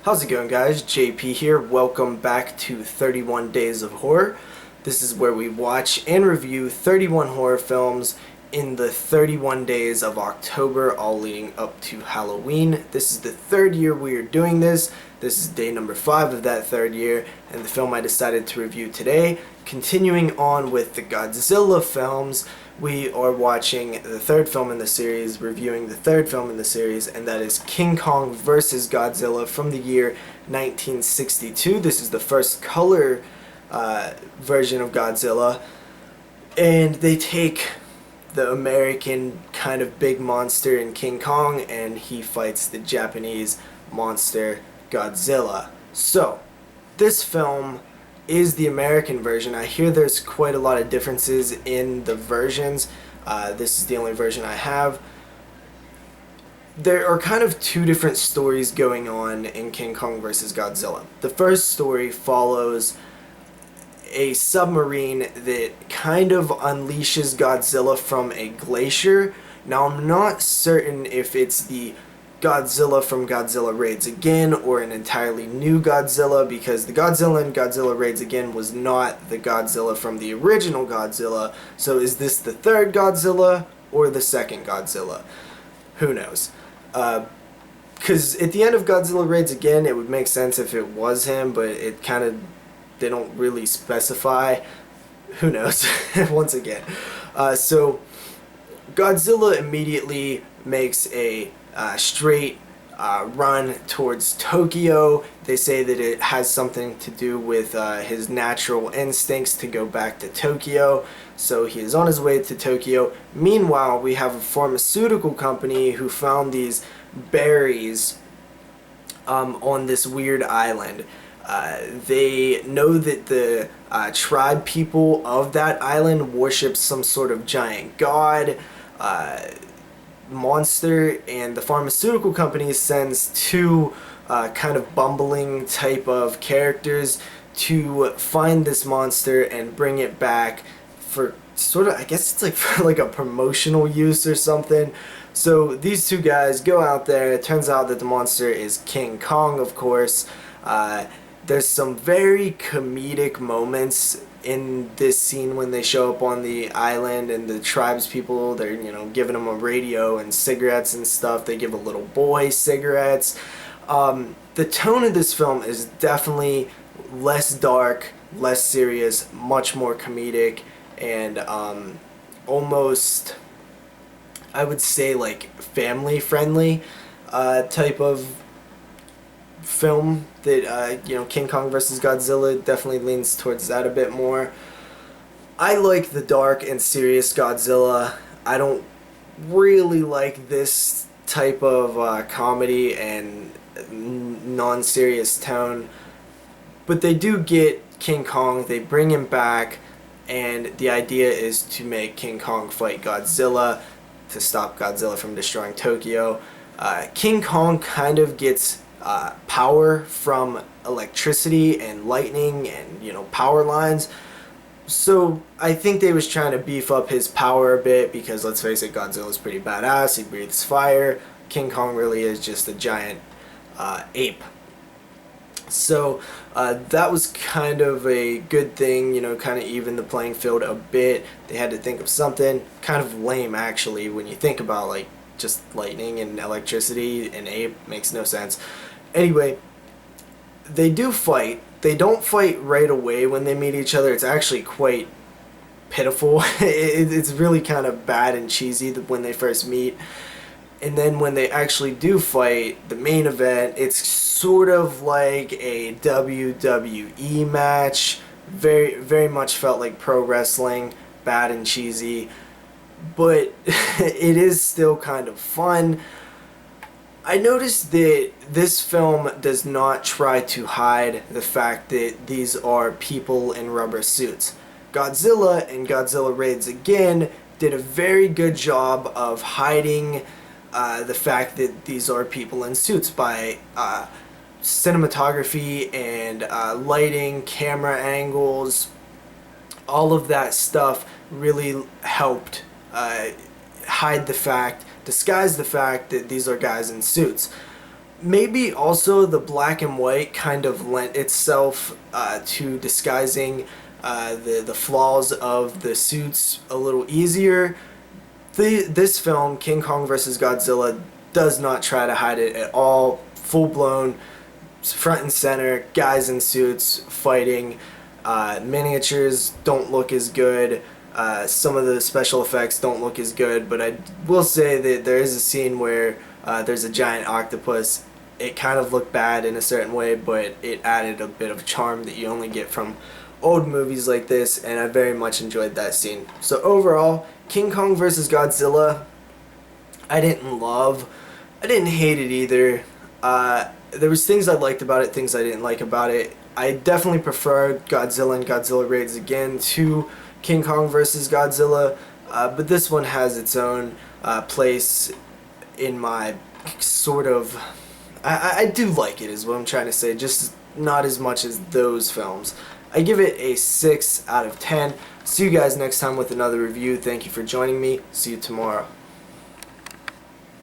How's it going, guys? JP here. Welcome back to 31 Days of Horror. This is where we watch and review 31 horror films in the 31 days of October, all leading up to Halloween. This is the third year we are doing this. This is day number 5 of that third year, and the film I decided to review today. Continuing on with the Godzilla films, we are watching the third film in the series, reviewing the third film in the series, and that is King Kong vs. Godzilla from the year 1962. This is the first color version of Godzilla, and they take the American kind of big monster in King Kong, and he fights the Japanese monster Godzilla. So, this film is the American version. I hear there's quite a lot of differences in the versions. This is the only version I have. There are kind of two different stories going on in King Kong vs. Godzilla. The first story follows a submarine that kind of unleashes Godzilla from a glacier. Now, I'm not certain if it's the Godzilla from Godzilla Raids Again or an entirely new Godzilla, because the Godzilla in Godzilla Raids Again was not the Godzilla from the original Godzilla. So is this the third Godzilla or the second Godzilla? Who knows? Because at the end of Godzilla Raids Again, it would make sense if it was him, but it kind of, they don't really specify. Who knows? Once again. So Godzilla immediately makes a straight run towards Tokyo. They say that it has something to do with his natural instincts to go back to Tokyo. So he is on his way to Tokyo. Meanwhile, we have a pharmaceutical company who found these berries on this weird island. They know that the tribe people of that island worship some sort of giant god monster, and the pharmaceutical company sends two kind of bumbling type of characters to find this monster and bring it back for sort of, I guess it's like for like a promotional use or something. So these two guys go out there. It turns out that the monster is King Kong, of course. There's some very comedic moments in this scene when they show up on the island, and the tribes people, they're, you know, giving them a radio and cigarettes and stuff. They give a little boy cigarettes. The tone of this film is definitely less dark, less serious, much more comedic, and almost, I would say, like family friendly type of film that King Kong vs. Godzilla definitely leans towards that a bit more. I like the dark and serious Godzilla. I don't really like this type of comedy and non-serious tone, but they do get King Kong. They bring him back, and the idea is to make King Kong fight Godzilla to stop Godzilla from destroying Tokyo. King Kong kind of gets power from electricity and lightning and, you know, power lines. So I think they was trying to beef up his power a bit, because let's face it, Godzilla's pretty badass. He breathes fire. King Kong really is just a giant ape. So that was kind of a good thing, you know, kind of even the playing field a bit. They had to think of something kind of lame, actually, when you think about, like, just lightning and electricity. An ape makes no sense. Anyway, they do fight. They don't fight right away when they meet each other. It's actually quite pitiful. It's really kind of bad and cheesy when they first meet. And then when they actually do fight, the main event, it's sort of like a WWE match. Very, very much felt like pro wrestling, bad and cheesy. But it is still kind of fun. I noticed that this film does not try to hide the fact that these are people in rubber suits. Godzilla and Godzilla Raids Again did a very good job of hiding the fact that these are people in suits by cinematography and lighting, camera angles. All of that stuff really helped hide the fact, disguise the fact that these are guys in suits. maybe also the black and white kind of lent itself to disguising the flaws of the suits a little easier. This film, King Kong vs. Godzilla, does not try to hide it at all. Full blown, front and center, guys in suits fighting. Miniatures don't look as good. Some of the special effects don't look as good, but I will say that there is a scene where there's a giant octopus. It kind of looked bad in a certain way, but it added a bit of charm that you only get from old movies like this, and I very much enjoyed that scene. So overall, King Kong vs. Godzilla, I didn't love. I didn't hate it either. There was things I liked about it, things I didn't like about it. I definitely prefer Godzilla and Godzilla Raids again to King Kong vs. Godzilla, but this one has its own place in my sort of. I do like it, is what I'm trying to say, just not as much as those films. I give it a 6 out of 10. See you guys next time with another review. Thank you for joining me. See you tomorrow.